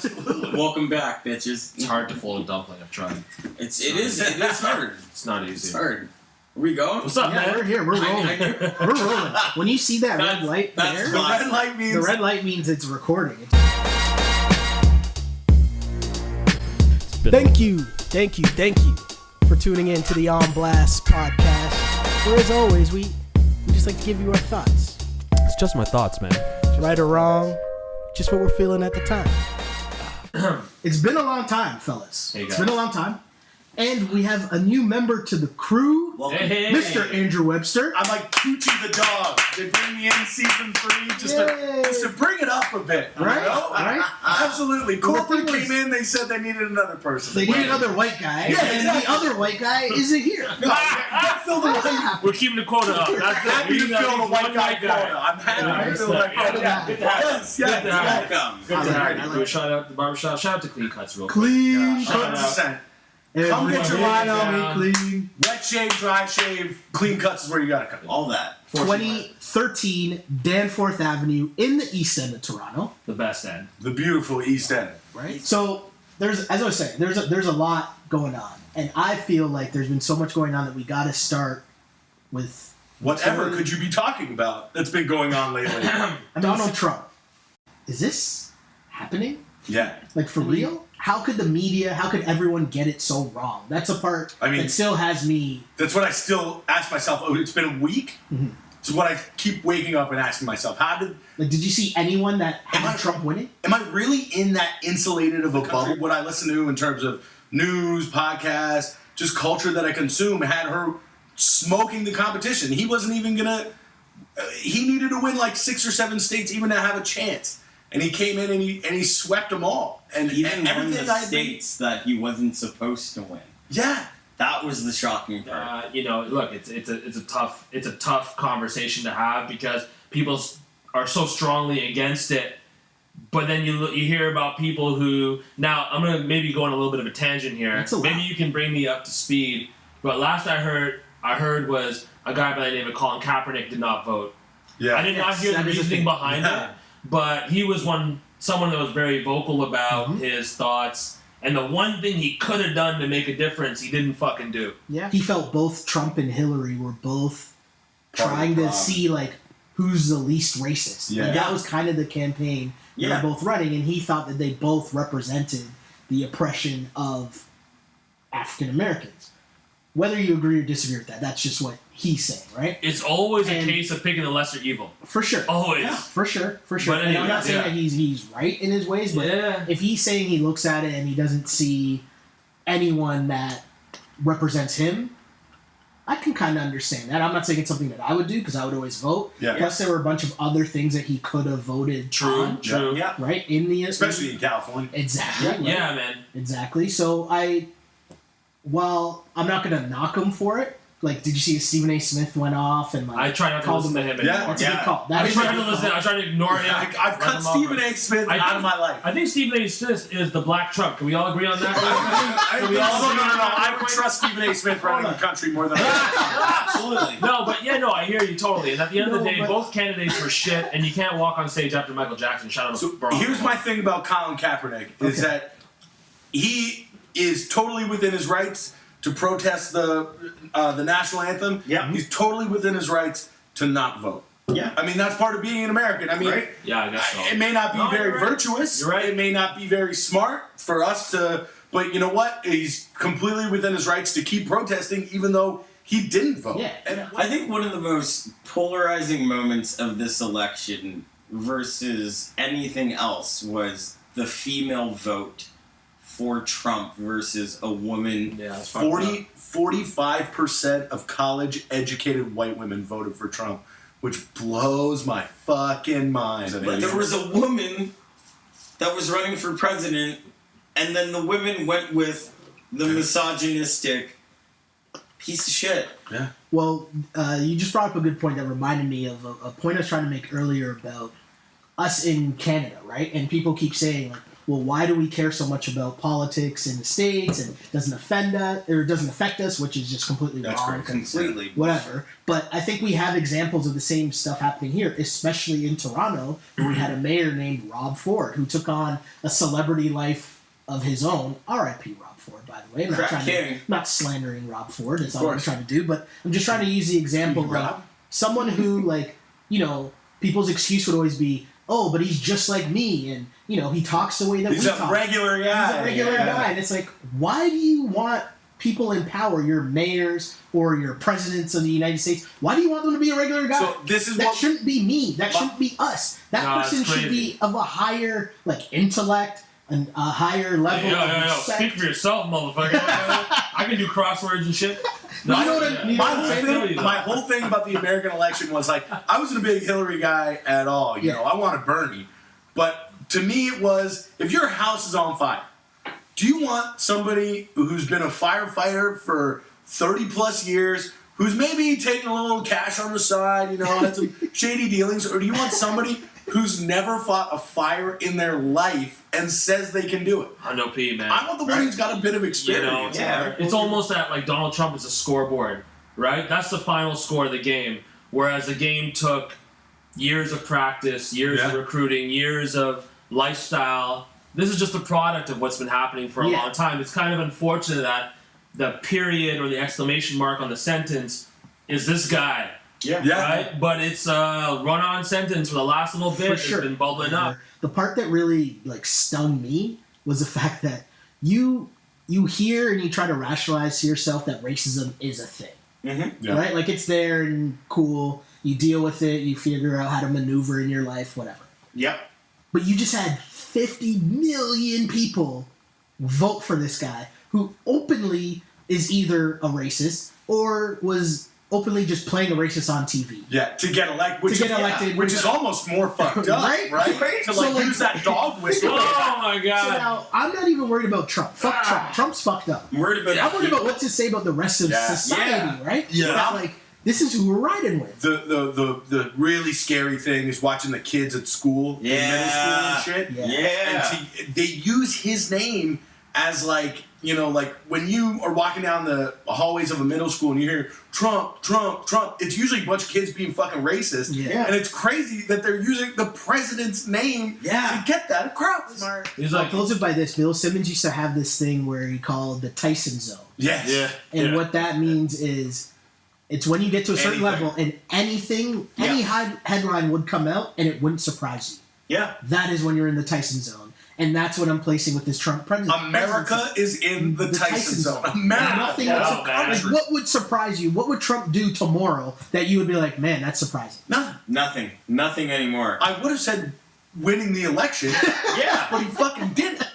Absolutely. Welcome back, bitches. It's hard to fold a dumpling. I've tried. It is hard. It's not easy. It's hard. Are we going? What's up, Yeah, man? we're here. We're rolling. We're rolling. When you see that red light that's there, The red light means the red light means it's recording. Thank you for tuning in to the On Blast podcast. Where, as always, we just like to give you our thoughts. It's just my thoughts, man. Right or wrong, just what we're feeling at the time. It's been a long time, fellas. Hey, It's guys. been a long time. And we have a new member to the crew, Hey. Mr. Andrew Webster. I'm like Poochie the dog. They bring me in season 3 just Yay. to bring it up a bit. you Right, know? right. Absolutely. Well, the Corporate thing came was- in, they said they needed another person. They need another white guy, Yeah, and exactly. the other white guy isn't here. No, that filled the white We're keeping the quota up. That's it. happy We to need at fill the least white one guy quota. I'm happy Yeah, to that's fill that it. quota. Yeah, good to have you. Yes, yes, Good to have you. Welcome. Good to have you. I Do a like shout out to Barbershop. Shout out to Clean Cuts real quick. Clean Shout out. 100%. Come get your line line on me, clean. Wet shave, dry shave, clean cuts is where you gotta cut. All that. 2013 Danforth Avenue in the east end of Toronto. The best end. The beautiful East End. Right. So there's, as I was saying, there's a lot going on, and I feel like there's been so much going on that we got to start with Whatever could you be talking about that's been going on lately? Donald Trump. Is this happening? Yeah. Like, for real? How could the media, how could everyone get it so wrong? That's a part I mean- that still has me. That's what I still ask myself. Oh, it's been a week? Mhm. It's what I keep waking up and asking myself. Like, did you see anyone that Am had I- Trump winning? Am I really in that insulated of a bubble? What I listen to in terms of news, podcasts, just culture that I consume had her smoking the competition. He wasn't even gonna. He needed to win like 6 or 7 states even to have a chance, and he came in and he swept them all. And Even and won everything the I states that he wasn't supposed to win. yeah. That was the shocking part. Look, it's a tough conversation to have because people are so strongly against it. But then you hear about people who now I'm gonna maybe go on a little bit of a tangent here. That's allowed. Maybe you can bring me up to speed. But last I heard was a guy by the name of Colin Kaepernick did not vote. Yeah. I did not Yes, hear the that is a reasoning thing. behind Yeah. it, but he was someone that was very vocal about his thoughts. And the one thing he could have done to make a difference, he didn't fucking do. Yeah. He felt both Trump and Hillary were both Part of trying the to problem. see, like, who's the least racist. Yeah. Like, that was kind of the campaign they Yeah. were both running, and he thought that they both represented the oppression of African Americans. Whether you agree or disagree with that, that's just what he's saying, right? It's always And- a case of picking the lesser evil. For sure. Always. Yeah, for sure. But and I'm anyway, not saying yeah. that he's right in his ways, but Yeah. if he's saying he looks at it and he doesn't see anyone that represents him, I can kind of understand that. I'm not saying it's something that I would do because I would always vote. Yeah. Plus, there were a bunch of other things that he could have voted on, True. Yeah. right? In the Especially in California. exactly, right? Yeah, man. Exactly. So while I'm not gonna knock him for it, like, did you see Stephen A. Smith went off and like I try not to called listen to him? him Yeah. anymore. That's a good call. That I is try a to good listen. call. I try to ignore him. I've Let cut him off. Stephen A. Smith I out think- of my life. I think Stephen A. Smith is the black Trump. Can we all agree on that? I we all no, agree on that? I would trust Stephen A. Smith running the country more than Absolutely. No, I hear you totally. And at the end of the No, day, but- both candidates were shit, and you can't walk on stage after Michael Jackson. Shout out to So Barack here's Obama. my thing about Colin Kaepernick is Okay. that he is totally within his rights to protest the national anthem. Yeah. He's totally within his rights to not vote. Yeah. I mean, that's part of being an American. I mean, Right. Yeah, I guess so. it may not be No, very you're right. virtuous. You're right. It may not be very smart for us to, but you know what? He's completely within his rights to keep protesting even though he didn't vote. Yeah. And I think one of the most polarizing moments of this election versus anything else was the female vote for Trump versus a woman. Yeah, it's fucked up. 45% of college-educated white women voted for Trump, which blows my fucking mind. But there was a woman that was running for president, and then the women went with the misogynistic piece of shit. Yeah. Well, you just brought up a good point that reminded me of a point I was trying to make earlier about us in Canada, right? And people keep saying, like, well, why do we care so much about politics in the States and doesn't offend us or doesn't affect us, which is just completely That's wrong. great. 'cause Completely. whatever. But I think we have examples of the same stuff happening here, especially in Toronto, where we had a mayor named Rob Ford who took on a celebrity life of his own. R.I.P. Rob Ford, by the way. I'm not, Crack trying king. to, not slandering Rob Ford. That's Of all I'm course. trying to do. But I'm just trying to use the example of Rob? someone who, like, you know, people's excuse would always be, oh, but he's just like me, and you know, he talks the way that He's we a talk. regular guy. He's a regular Yeah. guy, and it's like, why do you want people in power, your mayors or your presidents of the United States? Why do you want them to be a regular guy? So this is that what shouldn't be me. That shouldn't be us. That No, person it's should crazy. be of a higher like intellect and a higher level Yo, of yo, yo, respect. speak for yourself, motherfucker. I can do crosswords and shit. You know what I- yeah. you know my what I'm whole, saying? thing, my whole thing about the American election was like, I wasn't a big Hillary guy at all. You Yeah. know, I wanted Bernie. But to me, it was, if your house is on fire, do you want somebody who's been a firefighter for 30 plus years, who's maybe taking a little cash on the side, you know, had some shady dealings, or do you want somebody who's never fought a fire in their life and says they can do it? Hundo P, man. I want the one who's got a bit of You know, experience. Yeah. it's almost that like Donald Trump is a scoreboard, right? That's the final score of the game. Whereas the game took years of practice, years of Yeah. recruiting, years of lifestyle. This is just a product of what's been happening for a Yeah. long time. It's kind of unfortunate that the period or the exclamation mark on the sentence is this guy, Yeah. Yeah. right? But it's a run-on sentence for the last little bit. For It's sure. been bubbling up. The part that really like stung me was the fact that you hear and you try to rationalize to yourself that racism is a thing. Mm-hmm. Yeah. Right? Like it's there and cool. You deal with it. You figure out how to maneuver in your life, whatever. Yep. But you just had 50 million people vote for this guy who openly is either a racist or was openly just playing a racist on TV. Yeah, to get elected, which, To get is, elected, which is almost more fucked up, Right? right? To So, like like- use that dog whistle. Oh my So god! now I'm not even worried about Trump. Fuck Trump. Trump's fucked up. I'm worried about I'm worried about what to say about the rest of Yeah. society, Yeah. right? Yeah. That, like, this is who we're riding with. The really scary thing is watching the kids at school, in middle school and shit. Yeah. Yeah. And they use his name as like, you know, like when you are walking down the hallways of a middle school and you hear Trump, Trump, Trump, it's usually a bunch of kids being fucking racist. Yeah. And it's crazy that they're using the president's name Yeah. to get that across. He's I'll like, close it by this. Bill Simmons used to have this thing where he called the Tyson zone. Yes. yeah, And yeah. what that means is it's when you get to a certain Anything. level and any headline would come out and it wouldn't surprise you. Yeah. That is when you're in the Tyson zone. And that's what I'm placing with this Trump presidency. America is in the Tyson zone. America. Nothing Yeah, would surprise man. What would surprise you? What would Trump do tomorrow that you would be like, man, that's surprising? Nothing. Nothing. Nothing anymore. I would have said winning the election, Yeah. but he fucking didn't.